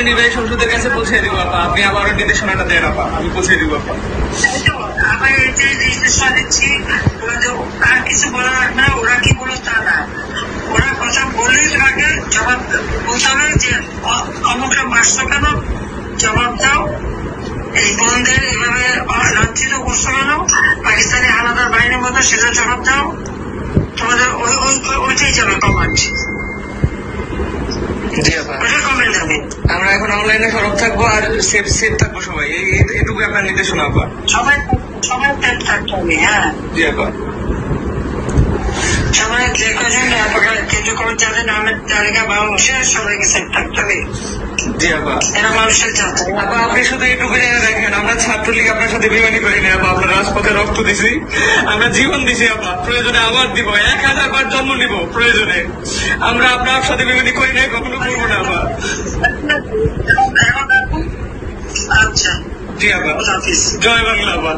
মাননীয় নির্বাহী সংসদের কাছে পৌঁছে দিব আপা, আপনি আবারও নির্দেশনাটা দেন আপা, আমি পৌঁছে দিব আপা। আবার এই যে নির্দেশনা দিচ্ছি, আর কিছু বলা লাগবে না, ওরা কি বলো তা না, ওরা কথা বললেই তোমাকে জবাব বলতে হবে যে অমুকটা মারছো কেন, জবাব দাও। এই বোনদের এভাবে লাঞ্ছিত করছো কেন, পাকিস্তানি হানাদার বাহিনীর মতো, সেটা জবাব দাও। তোমাদের ওইটাই যাবে কমান্ড। জি আপা, আমরা এখন অনলাইনে সরব থাকবো আর সেফ থাকবো সবাই, এটুকু আপনার নির্দেশনা আপা। সবাই সবাই সেফ থাকতে হবে। হ্যাঁ জি আপা, সবাই যে কজন কেন্দ্র করে যাদের নামের তালিকা মানুষের সবাইকে সেফ থাকতে হবে। জি আপা, এরা মানুষের চাচ্ছে আপা আপনি শুধু এটুকু জেনে রাখেন, আমরা ছাত্রলীগ আপনার সাথে বেমানি করি না আপা, আমরা রাজপথে রক্ত দিছি, আমরা জীবন দিছি আপা, প্রয়োজনে আবার দিব, 1000 বার জন্ম নিব প্রয়োজনে, আমরা আপনার সাথে বেমানি করি না, কখনো করবো না আপা। আচ্ছা জি আপা, জয় বাংলা আপা।